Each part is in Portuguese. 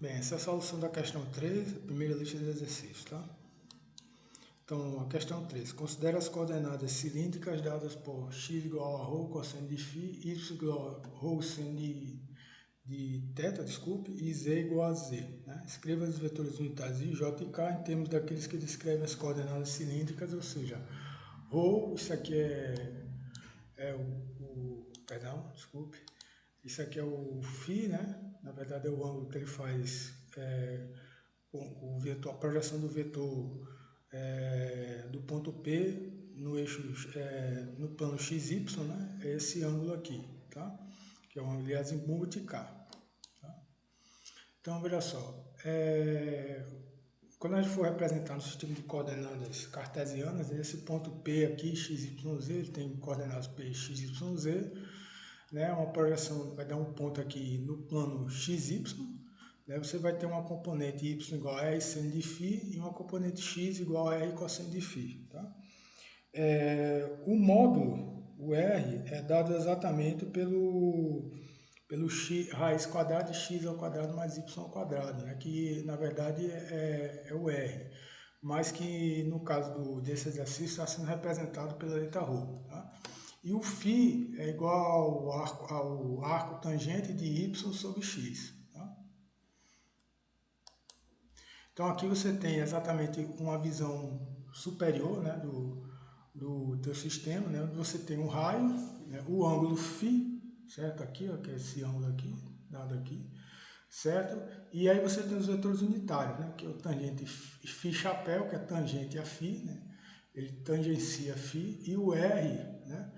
Bem, essa é a solução da questão 3, a primeira lista de exercícios, tá? Então, a questão 3. Considere as coordenadas cilíndricas dadas por x igual a ρ cosseno de φ, y igual a ρ seno de θ, e z igual a z. Né? Escreva os vetores unitários i, j e k em termos daqueles que descrevem as coordenadas cilíndricas, ou seja, ρ, isso aqui isso aqui é o φ, né? Na verdade é o ângulo que ele faz o vetor, a projeção do vetor do ponto P no eixo, no plano XY, né? É esse ângulo aqui, tá? Que é o ângulo de azimuth K. Tá? Então, veja só, quando a gente for representar no sistema de coordenadas cartesianas, esse ponto P aqui, XYZ, ele tem coordenadas P, XYZ, né? Uma projeção vai dar um ponto aqui no plano XY, né? Você vai ter uma componente y igual a r seno de φ e uma componente x igual a r cosseno de φ. Tá? O módulo, o r, é dado exatamente pelo x, raiz quadrada de x ao quadrado mais y ao quadrado, né? Que na verdade é o r, mas que no caso desse exercício está sendo representado pela letra ρ. Tá? E o φ é igual ao arco tangente de y sobre x. Tá? Então aqui você tem exatamente uma visão superior, né, do teu sistema, né, onde você tem um raio, né, o ângulo φ, certo? Aqui, ó, que é esse ângulo aqui, dado aqui, certo? E aí você tem os vetores unitários, né, que é o tangente φ chapéu, que é tangente a φ, né, ele tangencia φ, e o R, né,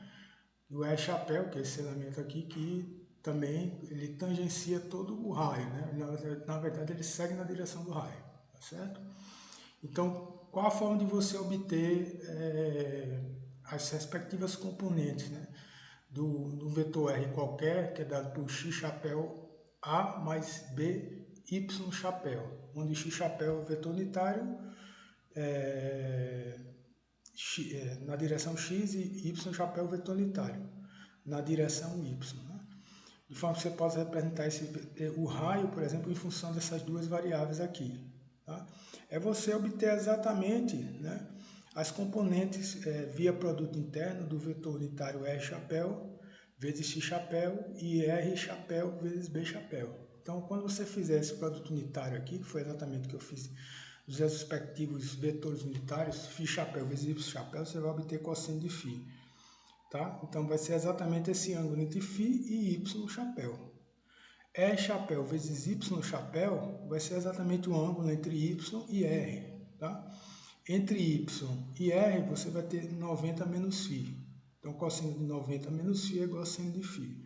o R chapéu, que é esse elemento aqui, que também ele tangencia todo o raio, né? Na verdade, ele segue na direção do raio, tá certo? Então, qual a forma de você obter as respectivas componentes, né? do vetor R qualquer, que é dado por x chapéu A mais B y chapéu, onde x chapéu é o vetor unitário, na direção x e y chapéu vetor unitário na direção y. Né? De forma que você possa representar o raio, por exemplo, em função dessas duas variáveis aqui. Tá? É você obter exatamente, né, as componentes via produto interno do vetor unitário R chapéu vezes x chapéu e R chapéu vezes B chapéu. Então, quando você fizer esse produto unitário aqui, que foi exatamente o que eu fiz dos respectivos vetores unitários, φ chapéu vezes y chapéu, você vai obter cosseno de φ. Tá? Então, vai ser exatamente esse ângulo entre φ e y chapéu. R chapéu vezes y chapéu vai ser exatamente o ângulo entre y e r. Tá? Entre y e r, você vai ter 90 menos φ. Então, cosseno de 90 menos φ é igual a seno de φ.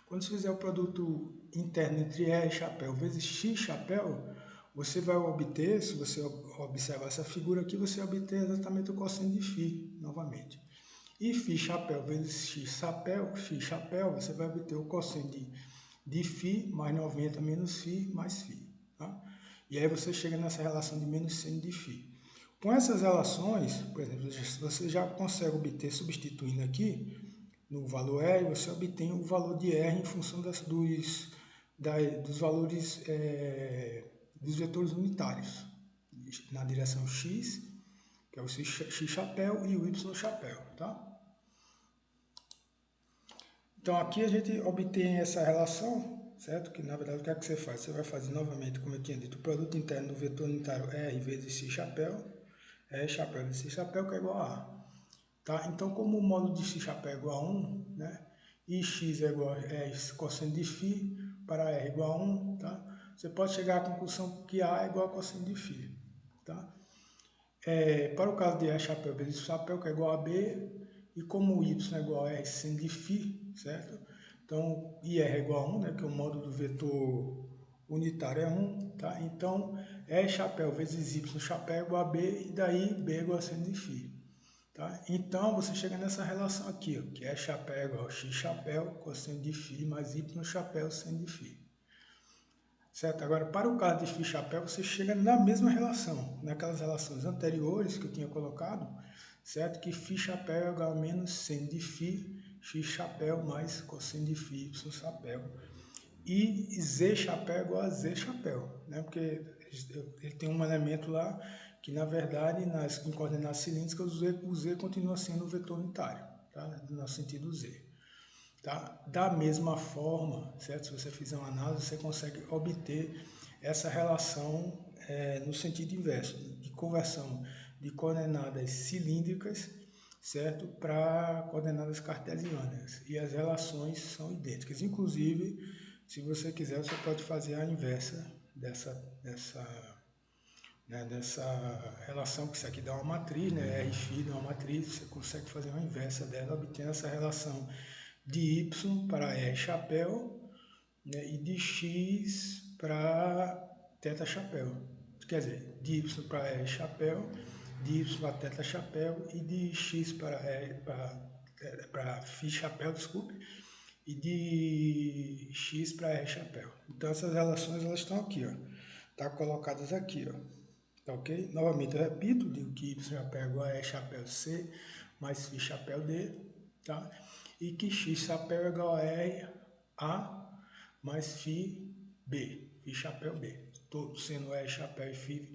Quando você fizer o produto interno entre R chapéu vezes x chapéu, você vai obter, se você observar essa figura aqui, você vai obter exatamente o cosseno de φ, novamente. E φ chapéu vezes x chapéu, você vai obter o cosseno de φ mais 90 menos φ mais φ. Tá? E aí você chega nessa relação de menos seno de φ. Com essas relações, por exemplo, você já consegue obter, substituindo aqui, no valor R, você obtém o valor de R em função dos valores dos vetores unitários, na direção x, que é o x chapéu, e o y chapéu. Tá? Então aqui a gente obtém essa relação, certo? Que na verdade o que é que você faz? Você vai fazer novamente, como eu tinha dito, o produto interno do vetor unitário R vezes x chapéu, R chapéu vezes x chapéu, que é igual a A. Tá? Então, como o módulo de x chapéu é igual a 1, né? E x é igual a cosseno de φ para R igual a 1, tá? Você pode chegar à conclusão que A é igual a cosseno de φ. Tá? Para o caso de R chapéu vezes chapéu, que é igual a B, e como y é igual a R seno de φ, certo? Então, IR é igual a 1, né? Que o módulo do vetor unitário é 1, tá? Então, R chapéu vezes y chapéu é igual a B, e daí B é igual a seno de φ. Tá? Então, você chega nessa relação aqui, ó, que R chapéu é igual a x chapéu, cosseno de φ, mais y chapéu, seno de φ. Certo? Agora, para o caso de φ chapéu, você chega na mesma relação, naquelas relações anteriores que eu tinha colocado, certo? Que φ chapéu é igual a menos seno de φ, x chapéu mais cosseno de φ, y chapéu. e Z chapéu é igual a Z chapéu, né? Porque ele tem um elemento lá que, na verdade, em coordenadas cilíndricas, o Z continua sendo o vetor unitário, tá? No sentido Z. Tá? Da mesma forma, certo? Se você fizer uma análise, você consegue obter essa relação no sentido inverso, de conversão de coordenadas cilíndricas, certo? Para coordenadas cartesianas. E as relações são idênticas. Inclusive, se você quiser, você pode fazer a inversa dessa relação, que isso aqui dá uma matriz, né? R' dá uma matriz, você consegue fazer uma inversa dela, obtendo essa relação de Y para R chapéu, né? E de X para θ chapéu. Quer dizer, de Y para R chapéu, de Y para θ chapéu e de X para Φ chapéu, desculpe, e de X para R chapéu. Então essas relações elas estão aqui, ó. Tá colocadas aqui, ó. Tá ok? Novamente eu repito, digo que Y chapéu é igual a E chapéu C mais Φ chapéu D, tá? E que X chapéu é igual a R A mais Φ B, Φ chapéu B. Todos sendo E chapéu e Φ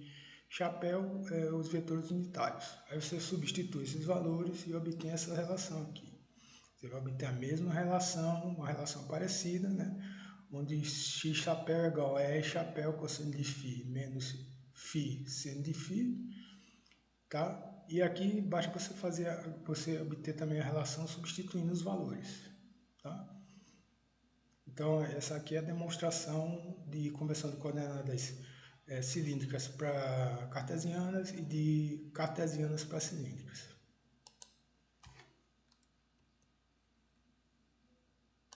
chapéu os vetores unitários. Aí você substitui esses valores e obtém essa relação aqui. Você vai obter a mesma relação, uma relação parecida, né? Onde X chapéu é igual a E chapéu cosseno de Φ menos Φ seno de Φ, tá? E aqui basta você obter também a relação substituindo os valores, tá? Então, essa aqui é a demonstração de conversão de coordenadas cilíndricas para cartesianas e de cartesianas para cilíndricas.